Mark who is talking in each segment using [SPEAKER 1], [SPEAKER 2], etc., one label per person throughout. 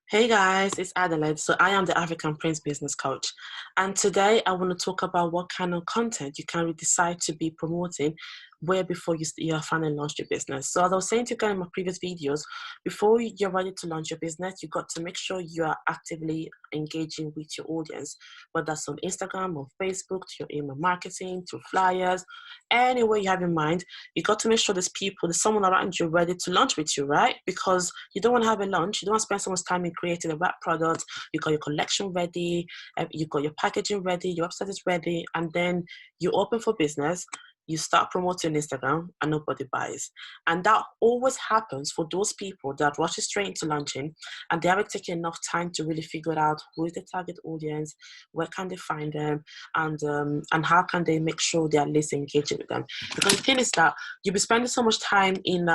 [SPEAKER 1] Hey guys, it's Adelaide. So I am the African Prince Business Coach. And today I want to talk about what kind of content you can decide to be promoting way before you finally launch your business. So as I was saying to you guys in my previous videos, before you're ready to launch your business, you got to make sure you are actively engaging with your audience, whether that's on Instagram or Facebook, to your email marketing, through flyers, any way you have in mind. You got to make sure there's someone around you ready to launch with you, right? Because you don't want to have a launch, you don't want to spend so much time in creating a web product. You got your collection ready, you got your packaging ready, your website is ready, and then you open for business. You start promoting Instagram and nobody buys. And that always happens for those people that rush straight into launching and they haven't taken enough time to really figure out who is the target audience, where can they find them, and how can they make sure they are at least engaging with them. Because the thing is that you'll be spending so much time in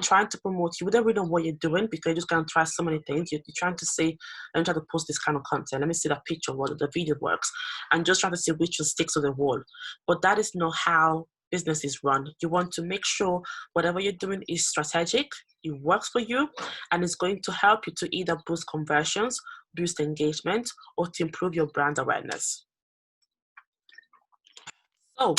[SPEAKER 1] trying to promote. You wouldn't really know what you're doing because you're just going to try so many things. You're trying to say, let me try to post this kind of content. Let me see that picture, what the video works, and just trying to see which one sticks to the wall. But that is not how business is run. You want to make sure whatever you're doing is strategic, it works for you, and it's going to help you to either boost conversions, boost engagement, or to improve your brand awareness. So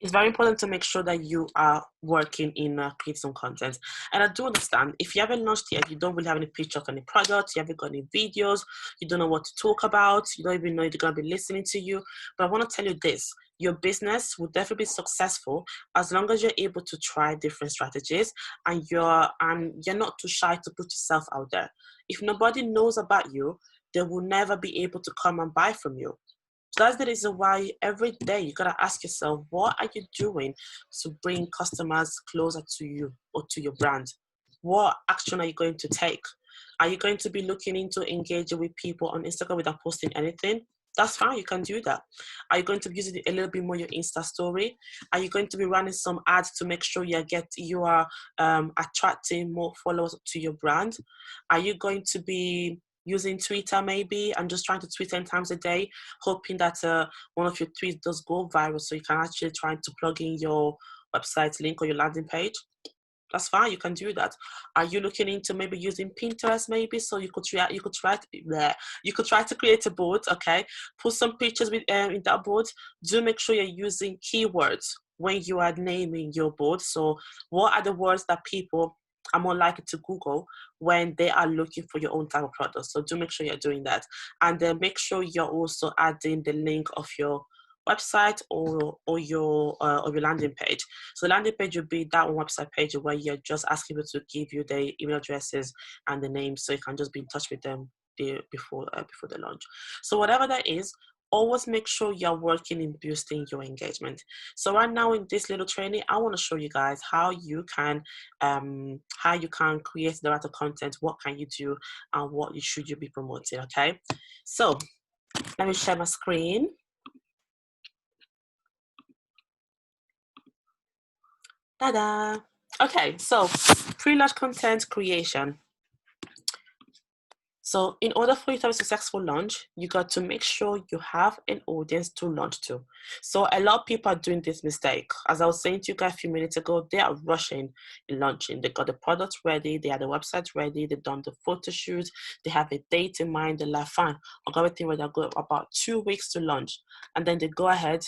[SPEAKER 1] it's very important to make sure that you are working in creating some content. And I do understand if you haven't launched yet, you don't really have any picture of any products, you haven't got any videos, you don't know what to talk about, you don't even know if they're going to be listening to you. But I want to tell you this, your business will definitely be successful as long as you're able to try different strategies and you're not too shy to put yourself out there. If nobody knows about you, they will never be able to come and buy from you. So that's the reason why every day you gotta ask yourself, what are you doing to bring customers closer to you or to your brand? What action are you going to take? Are you going to be looking into engaging with people on Instagram without posting anything? That's fine, you can do that. Are you going to be using a little bit more your Insta story? Are you going to be running some ads to make sure you are attracting more followers to your brand? Are you going to be using Twitter maybe and just trying to tweet 10 times a day, hoping that one of your tweets does go viral so you can actually try to plug in your website link or your landing page? That's fine, you can do that. Are you looking into maybe using Pinterest maybe? So you could try to create a board, okay? Put some pictures in that board. Do make sure you're using keywords when you are naming your board. So what are the words that people are more likely to Google when they are looking for your own type of product? So do make sure you're doing that. And then make sure you're also adding the link of your website or your landing page. So the landing page would be that one website page where you're just asking people to give you their email addresses and the names so you can just be in touch with them before the launch. So whatever that is, always make sure you're working in boosting your engagement. So right now in this little training, I want to show you guys how you can create the right content, what can you do, and what should you be promoting. Okay, so let me share my screen. Ta-da! Okay, so pre-launch content creation. So in order for you to have a successful launch, you got to make sure you have an audience to launch to. So a lot of people are doing this mistake. As I was saying to you guys a few minutes ago, they are rushing in launching. They got the products ready, they have the website ready, they've done the photo shoot, they have a date in mind, they're like, fine, I've got everything ready. I've got about 2 weeks to launch. And then they go ahead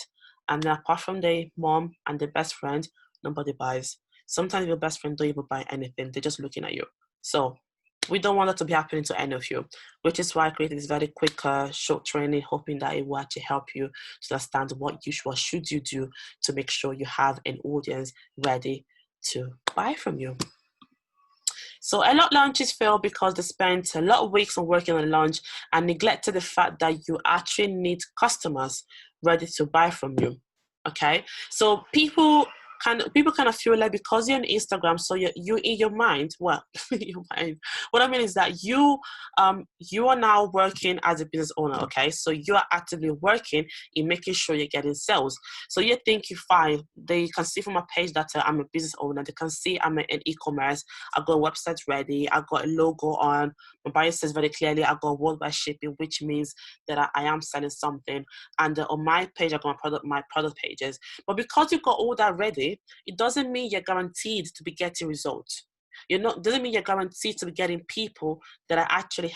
[SPEAKER 1] and then apart from their mom and their best friend, nobody buys. Sometimes your best friend don't even buy anything. They're just looking at you. So we don't want that to be happening to any of you, which is why I created this very quick short training, hoping that it will actually help you to understand what should you do to make sure you have an audience ready to buy from you. So a lot of launches fail because they spent a lot of weeks on working on a launch and neglected the fact that you actually need customers ready to buy from you. Okay, so people kind of feel like because you're on Instagram, so you in your mind, well, your mind. What I mean is that you are now working as a business owner. Okay, so you are actively working in making sure you're getting sales. So you're thinking, fine, they can see from my page that I'm a business owner. They can see I'm an e-commerce. I've got a website ready. I've got a logo on. My bio says very clearly I've got worldwide shipping, which means that I am selling something. And on my page, I've got my product pages. But because you've got all that ready, it doesn't mean you're guaranteed to be getting results. Doesn't mean you're guaranteed to be getting people that are actually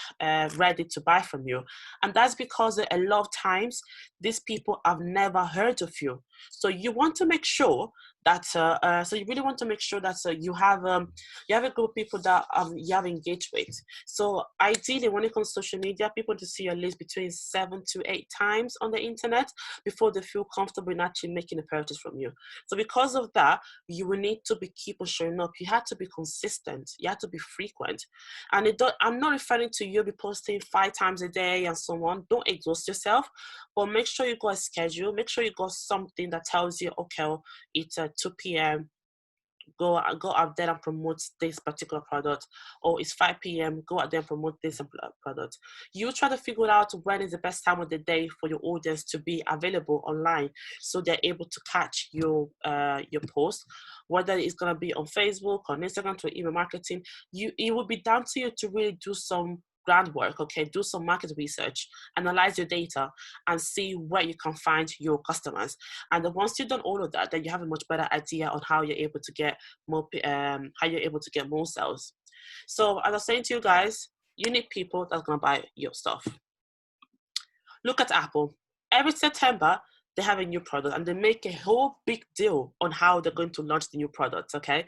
[SPEAKER 1] ready to buy from you. And that's because a lot of times these people have never heard of you. So you want to make sure that so you really want to make sure that you have a group of people that you have engaged with. So ideally, when it comes to social media, people want to see your list between 7 to 8 times on the internet before they feel comfortable in actually making a purchase from you. So because of that, you will need to keep on showing up. You have to be consistent. You have to be frequent. And I'm not referring to you be posting 5 times a day and so on. Don't exhaust yourself, but make sure you got a schedule. Make sure you got something that tells you, okay, it's 2 p.m. Go out there and promote this particular product, or it's 5 p.m. go out there and promote this product. You try to figure out when is the best time of the day for your audience to be available online, so they're able to catch your post, whether it's going to be on Facebook, on Instagram, to email marketing. It will be down to you to really do some groundwork, okay? Do some market research, analyze your data, and see where you can find your customers. And then once you've done all of that, then you have a much better idea on how you're able to get more sales. So as I was saying to you guys, you need people that's gonna buy your stuff. Look at Apple. Every September, they have a new product and they make a whole big deal on how they're going to launch the new product, okay?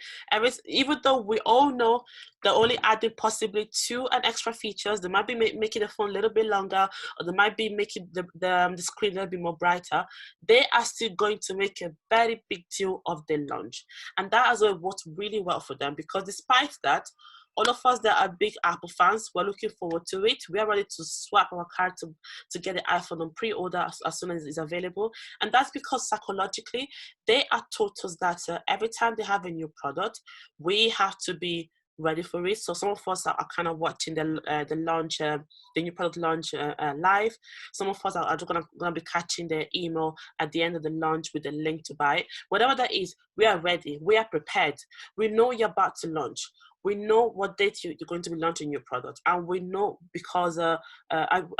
[SPEAKER 1] Even though we all know they're only adding possibly 2 and extra features, they might be making the phone a little bit longer, or they might be making the screen a little bit more brighter, they are still going to make a very big deal of the launch. And that has worked really well for them, because despite that, all of us that are big Apple fans, we're looking forward to it. We are ready to swap our card to get the iPhone on pre-order as soon as it's available. And that's because psychologically, they are taught us that every time they have a new product, we have to be ready for it. So some of us are kind of watching the launch, the new product launch live. Some of us are just gonna be catching the email at the end of the launch with the link to buy it. Whatever that is, we are ready. We are prepared. We know you're about to launch. We know what date you're going to be launching your product, and we know because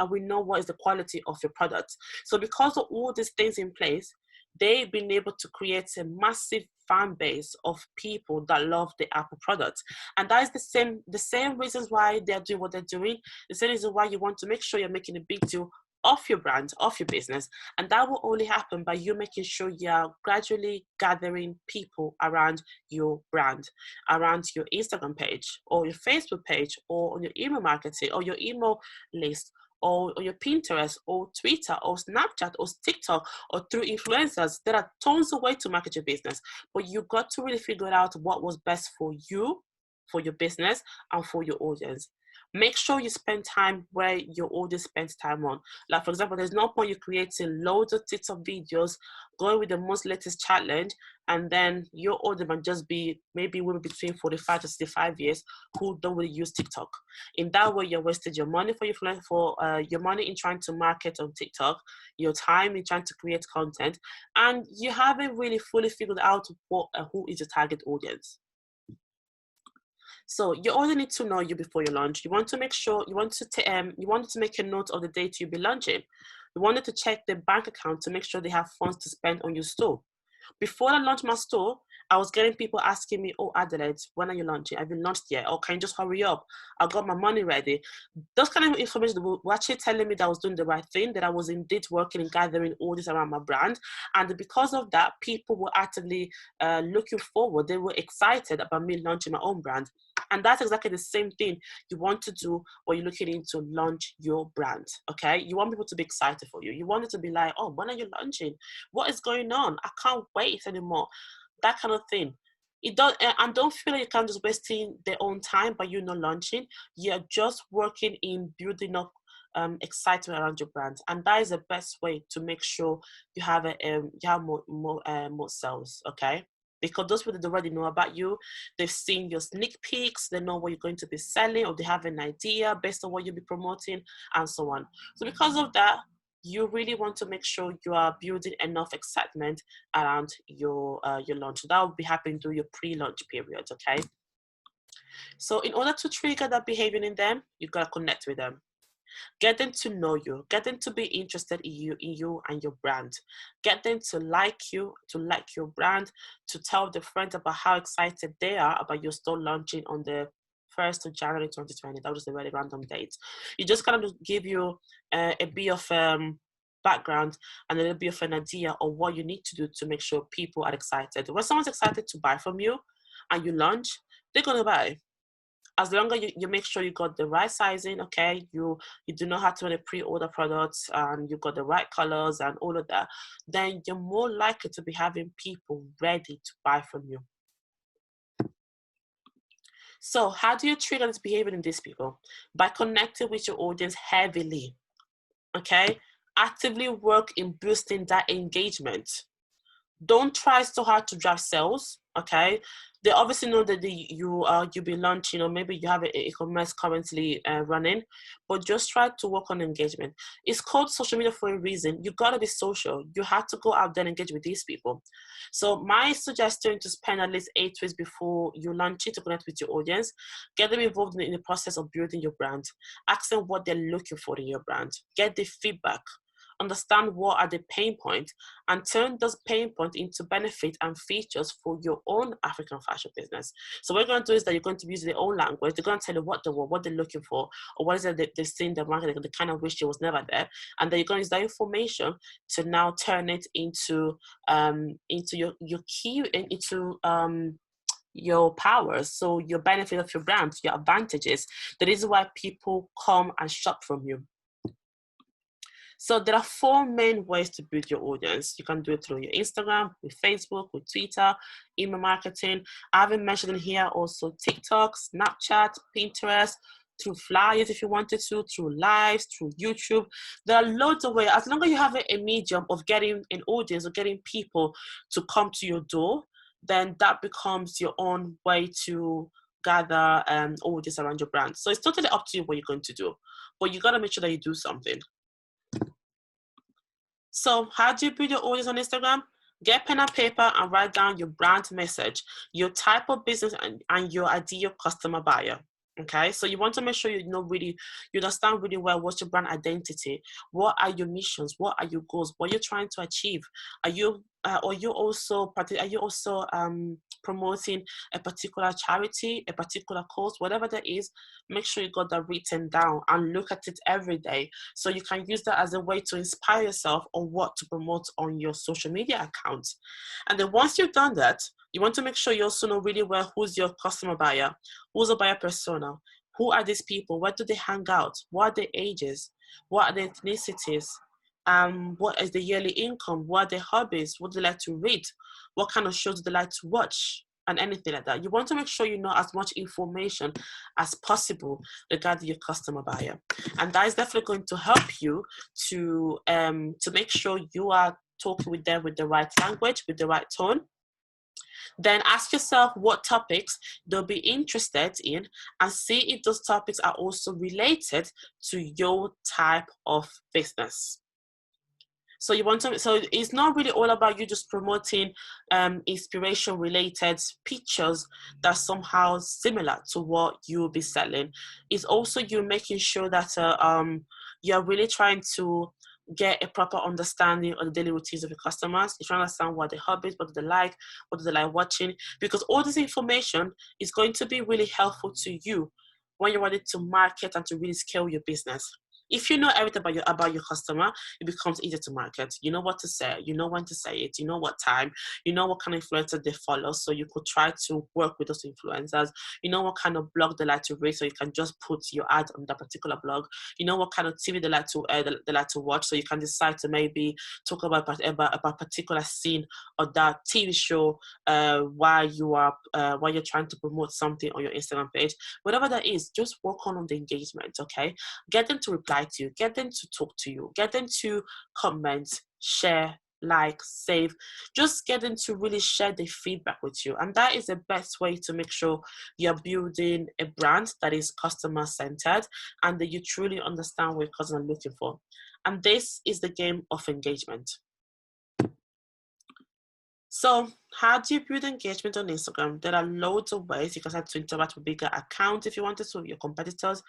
[SPEAKER 1] we know what is the quality of your product. So because of all these things in place, they've been able to create a massive fan base of people that love the Apple product. And that is the same reasons why they're doing what they're doing. The same reason why you want to make sure you're making a big deal of your brand, of your business. And that will only happen by you making sure you're gradually gathering people around your brand, around your Instagram page or your Facebook page, or on your email marketing or your email list, or your Pinterest or Twitter or Snapchat or TikTok, or through influencers. There are tons of ways to market your business, but you got to really figure out what was best for you, for your business, and for your audience. Make sure you spend time where your audience spends time on. Like, for example, there's no point you creating loads of TikTok videos, going with the most latest challenge, and then your audience might just be maybe women between 45 to 65 years who don't really use TikTok. In that way, you're wasted your money your money in trying to market on TikTok, your time in trying to create content, and you haven't really fully figured out who is your target audience. So you only need to know you before you launch. You want to make sure you wanted to make a note of the date you'll be launching. You wanted to check the bank account to make sure they have funds to spend on your store. Before I launched my store, I was getting people asking me, "Oh, Adelaide, when are you launching? Have you launched yet? Or can you just hurry up? I got my money ready." Those kind of information were actually telling me that I was doing the right thing, that I was indeed working and gathering all this around my brand. And because of that, people were actively looking forward. They were excited about me launching my own brand. And that's exactly the same thing you want to do when you're looking into launch your brand, okay? You want people to be excited for you. You want it to be like, "Oh, when are you launching? What is going on? I can't wait anymore." That kind of thing. And don't feel like you can't just wasting their own time by you not launching. You're just working in building up excitement around your brand, and that is the best way to make sure you have more sales, okay? Because those people that already know about you, they've seen your sneak peeks, they know what you're going to be selling, or they have an idea based on what you'll be promoting, and so on. So because of that, you really want to make sure you are building enough excitement around your launch. That will be happening during your pre-launch period, okay? So in order to trigger that behavior in them, you gotta connect with them. Get them to know you. Get them to be interested in you and your brand. Get them to like you, to like your brand, to tell their friends about how excited they are about your store launching on the 1st of January 2020. That was a very random date. You just kind of give you a bit of background and a little bit of an idea of what you need to do to make sure people are excited. When someone's excited to buy from you and you launch, they're going to buy. As long as you make sure you got the right sizing, okay, you do not have to any pre-order products and you got the right colors and all of that, then you're more likely to be having people ready to buy from you. So how do you trigger this behavior in these people? By connecting with your audience heavily, okay? Actively work in boosting that engagement. Don't try so hard to drive sales, okay? They obviously know that you'll be launching, or maybe you have an e-commerce currently running, but just try to work on engagement. It's called social media for a reason. You gotta be social. You have to go out there and engage with these people. So my suggestion to spend at least 8 weeks before you launch it to connect with your audience. Get them involved in the process of building your brand. Ask them what they're looking for in your brand. Get the feedback. Understand what are the pain points and turn those pain points into benefit and features for your own African fashion business. So what you're going to do is that you're going to use their own language. They're going to tell you what they want, what they're looking for, or what is it that they've seen in the market, they kind of wish it was never there. And then you're going to use that information to now turn it into your key, into your powers, so your benefit of your brand, your advantages. That is why people come and shop from you. So there are 4 main ways to build your audience. You can do it through your Instagram, with Facebook, with Twitter, email marketing. I haven't mentioned in here also TikTok, Snapchat, Pinterest, through flyers if you wanted to, through lives, through YouTube. There are loads of ways. As long as you have a medium of getting an audience or getting people to come to your door, then that becomes your own way to gather audience around your brand. So it's totally up to you what you're going to do, but you got to make sure that you do something. So how do you build your audience on Instagram? Get pen and paper and write down your brand message, your type of business, and your ideal customer buyer. Okay, so you want to make sure you understand really well what's your brand identity, what are your missions, what are your goals, what you're trying to achieve. Are you also promoting a particular charity, a particular cause, whatever that is? Make sure you got that written down and look at it every day, so you can use that as a way to inspire yourself on what to promote on your social media account. And then once you've done that, you want to make sure you also know really well who's your customer buyer, who's the buyer persona, who are these people, where do they hang out, what are their ages, what are their ethnicities, what is the yearly income, what are their hobbies, what do they like to read, what kind of shows do they like to watch, and anything like that. You want to make sure you know as much information as possible regarding your customer buyer. And that is definitely going to help you to make sure you are talking with them with the right language, with the right tone. Then ask yourself what topics they'll be interested in and see if those topics are also related to your type of business. So it's not really all about you just promoting inspiration related pictures that's somehow similar to what you'll be selling. It's also you making sure that you're really trying to get a proper understanding of the daily routines of your customers. You're trying to understand what their hobbies, what do they like watching, because all this information is going to be really helpful to you when you're ready to market and to really scale your business. If you know everything about your customer, it becomes easier to market. You know what to say, you know when to say it, you know what time, you know what kind of influencers they follow, so you could try to work with those influencers. You know what kind of blog they like to read, so you can just put your ad on that particular blog. You know what kind of TV they like to watch, so you can decide to maybe talk about a particular scene of that TV show while you're trying to promote something on your Instagram page. Whatever that is, just work on the engagement. Okay, get them to reply to you, get them to talk to you, get them to comment, share, like, save. Just get them to really share their feedback with you. And that is the best way to make sure you're building a brand that is customer centered and that you truly understand what your customers are looking for. And this is the game of engagement. So how do you build engagement on Instagram? There are loads of ways. You can start to interact with bigger accounts if you wanted to, with your competitors.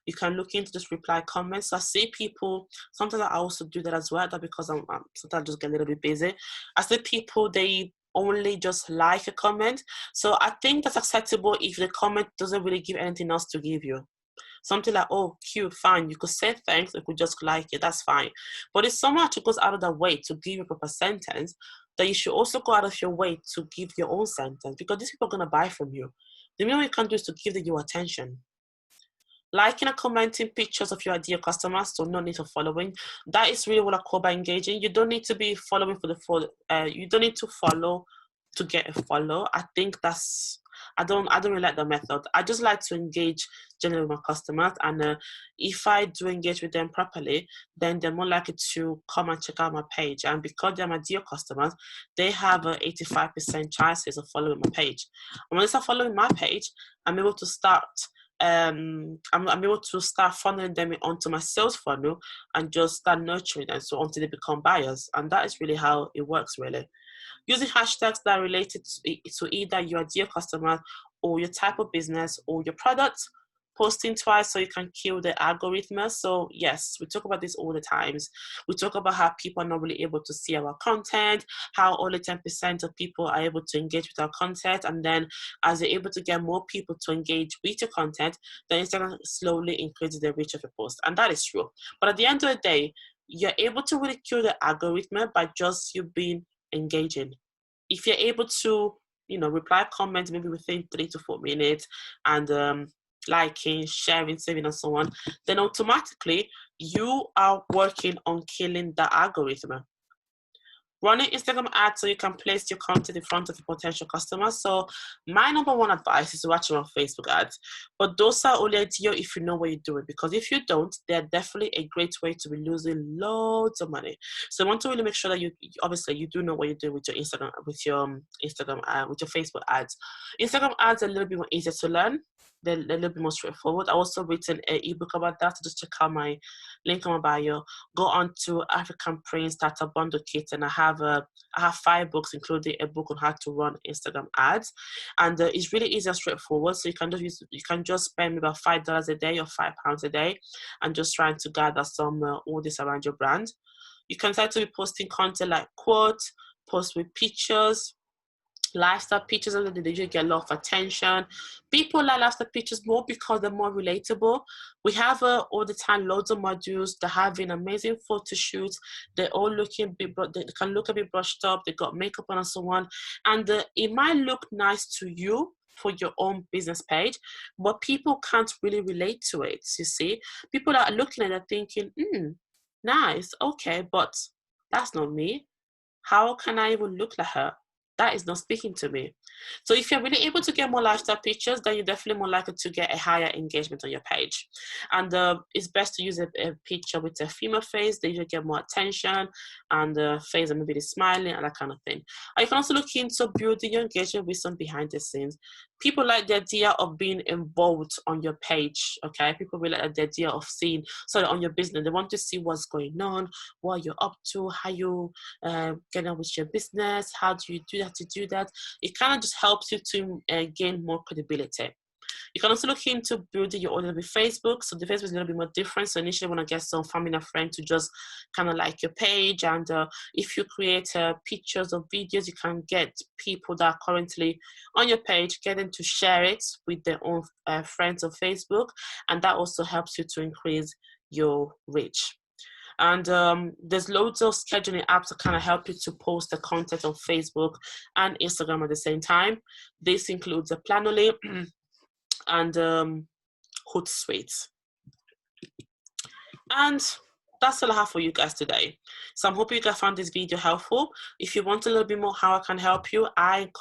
[SPEAKER 1] You can look into just reply comments. So I see people, sometimes I also do that as well, that because I'm sometimes I just get a little bit busy. I see people, they only just like a comment. So I think that's acceptable if the comment doesn't really give anything else to give you. Something like, oh, cute, fine. You could say thanks, you could just like it, that's fine. But if someone actually goes out of their way to give you a proper sentence, then you should also go out of your way to give your own sentence, because these people are going to buy from you. The minimum you can do is to give them your attention. Liking and commenting pictures of your ideal customers, so no need for following. That is really what I call by engaging. You don't need to be following for the follow. You don't need to follow to get a follow. I think that's, I don't really like the method. I just like to engage generally with my customers, and if I do engage with them properly, then they're more likely to come and check out my page. And because they're my dear customers, they have a 85% chances of following my page. And when they start following my page, I'm able to start I'm able to start funneling them onto my sales funnel and just start nurturing them so until they become buyers. And that is really how it works, really. Using hashtags that are related to either your dear customer or your type of business or your product. Posting twice so you can kill the algorithm. So yes, we talk about this all the times. We talk about how people are not really able to see our content, how only 10% of people are able to engage with our content, and then as you're able to get more people to engage with your content, then Instagram slowly increases the reach of your post. And that is true. But at the end of the day, you're able to really kill the algorithm by just you being engaging. If you're able to, reply comments maybe within 3 to 4 minutes, and liking, sharing, saving, and so on, then automatically you are working on killing the algorithm. Running Instagram ads so you can place your content in front of your potential customers. So my number one advice is to watch on Facebook ads. But those are only ideal if you know what you're doing, because if you don't, they're definitely a great way to be losing loads of money. So I want to really make sure that you obviously you do know what you're doing with your Instagram, with your Facebook ads. Instagram ads are a little bit more easier to learn. They're a little bit more straightforward. I also written an ebook about that, so just check out my link on my bio. Go on to African Prince Starter Bundle Kit, and I have 5 books, including a book on how to run Instagram ads, and it's really easy and straightforward. So you can just spend about $5 a day or £5 a day, and just trying to gather some audience around your brand. You can start to be posting content like quotes, post with pictures, lifestyle pictures, and they usually get a lot of attention. People like lifestyle pictures more because they're more relatable. We have all the time loads of modules. They're having amazing photo shoots. They're all looking big, they can look a bit brushed up. They got makeup on and so on, and it might look nice to you for your own business page, but people can't really relate to it. You see, people are looking at it thinking, nice, okay, but that's not me. How can I even look like her? That is not speaking to me. So if you're really able to get more lifestyle pictures, then you're definitely more likely to get a higher engagement on your page. And it's best to use a picture with a female face. They usually get more attention, and the face and maybe the smiling and that kind of thing. And you can also look into building your engagement with some behind the scenes. People like the idea of being involved on your page, okay? People really like the idea of seeing, on your business. They want to see what's going on, what you're up to, how you get on with your business, how do you do that to do that. It kind of just helps you to gain more credibility. You can also look into building your audience with Facebook. So the Facebook is a little bit more different. So initially, when I get some family and friends to just kind of like your page, and if you create pictures or videos, you can get people that are currently on your page, get them to share it with their own friends on Facebook, and that also helps you to increase your reach. And there's loads of scheduling apps that kind of help you to post the content on Facebook and Instagram at the same time. This includes a Planoly and Hootsuite. And that's all I have for you guys today. So I'm hoping you guys found this video helpful. If you want a little bit more how I can help you, I'm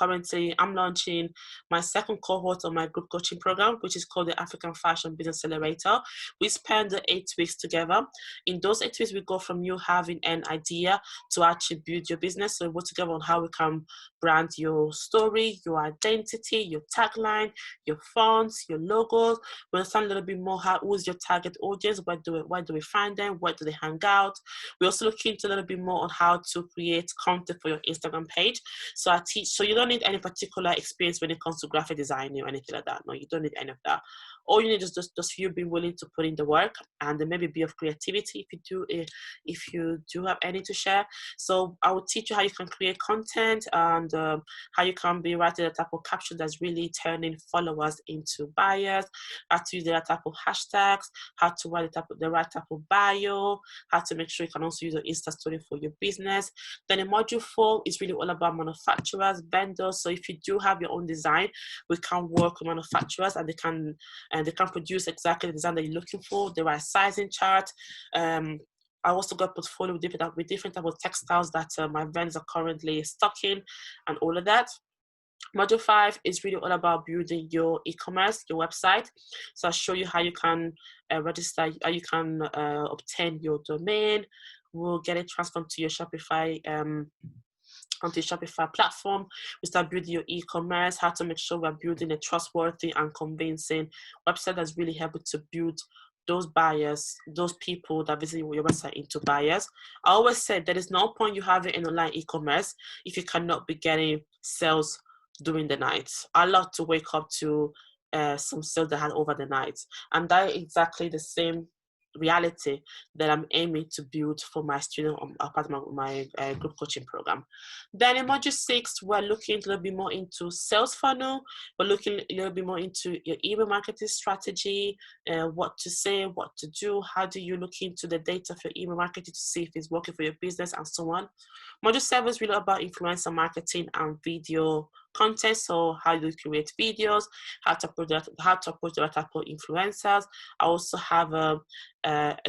[SPEAKER 1] launching my second cohort of my group coaching program, which is called the African Fashion Business Accelerator. We spend the 8 weeks together. In those 8 weeks, we go from you having an idea to actually build your business. So we work together on how we can brand, your story, your identity, your tagline, your fonts, your logos. We understand a little bit more who's your target audience, where do we find them, where do they hang out. We also look into a little bit more on how to create content for your Instagram page. So I teach, so you don't need any particular experience when it comes to graphic designing or anything like that. No, you don't need any of that. All you need is just you being willing to put in the work, and then maybe a bit of creativity if you do have any to share. So I will teach you how you can create content, and how you can be writing the type of caption that's really turning followers into buyers, how to use the right type of hashtags, how to write the right type of bio, how to make sure you can also use your Insta story for your business. Then in module 4 is really all about manufacturers, vendors. So if you do have your own design, we can work with manufacturers, and they can produce exactly the design that you're looking for, the right sizing chart. I also got a portfolio with different type of textiles that my vendors are currently stocking, and all of that. Module 5 is really all about building your e-commerce, your website. So I'll show you how you can register, how you can obtain your domain. We'll get it transferred to your Shopify, onto your Shopify platform. We start building your e-commerce, how to make sure we're building a trustworthy and convincing website that's really able to build those buyers, those people that visit your website into buyers. I always said there is no point you having an online e-commerce if you cannot be getting sales during the night. I love to wake up to some sales that had over the night, and that is exactly the same reality that I'm aiming to build for my student part of my group coaching program. Then in module 6, we're looking a little bit more into sales funnel. We're looking a little bit more into your email marketing strategy, what to say, what to do, how do you look into the data for email marketing to see if it's working for your business, and so on. Module 7 is really about influencer marketing and video content. So how do you create videos, how to approach the right type of influencers. I also have a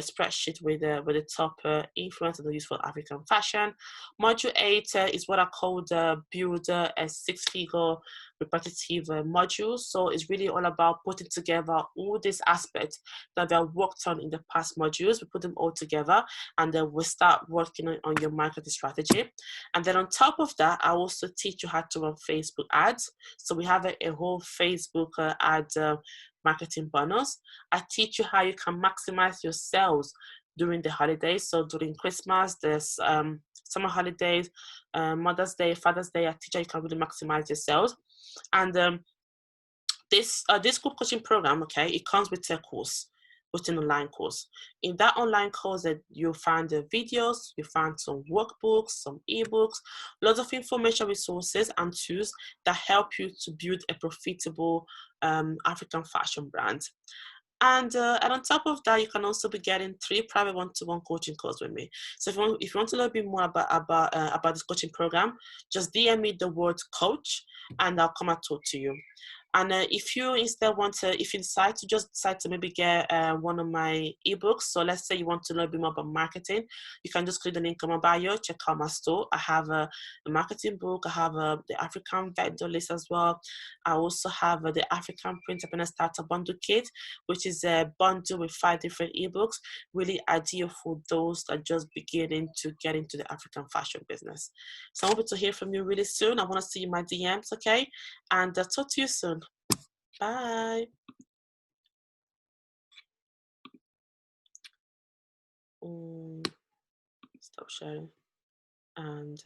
[SPEAKER 1] spreadsheet with the top influencers that use for African fashion. Module 8 is what I call the build a 6-figure repetitive module. So it's really all about putting together all these aspects that we have worked on in the past modules. We put them all together, and then we start working on your marketing strategy. And then on top of that, I also teach you how to run Facebook ads. So we have a whole Facebook ad marketing bonus. I teach you how you can maximize your sales during the holidays. So during Christmas, there's summer holidays, Mother's Day, Father's Day. I teach you how you can really maximize your sales. And this group coaching program, okay, it comes with a course, with an online course. In that online course, that you'll find the videos, you find some workbooks, some ebooks, lots of information, resources, and tools that help you to build a profitable African fashion brand. And on top of that, you can also be getting 3 private one-to-one coaching calls with me. So if you want to learn a bit more about this coaching program, just DM me the word coach, and I'll come and talk to you. And if you instead if you decide to maybe get one of my ebooks, so let's say you want to learn a bit more about marketing, you can just click the link on my bio, check out my store. I have a marketing book, I have the African vendor list as well. I also have the African Print Up and Starter Bundle Kit, which is a bundle with 5 different ebooks, really ideal for those that are just beginning to get into the African fashion business. So I'm hoping to hear from you really soon. I want to see you in my DMs, okay? And talk to you soon. Bye. Stop sharing. And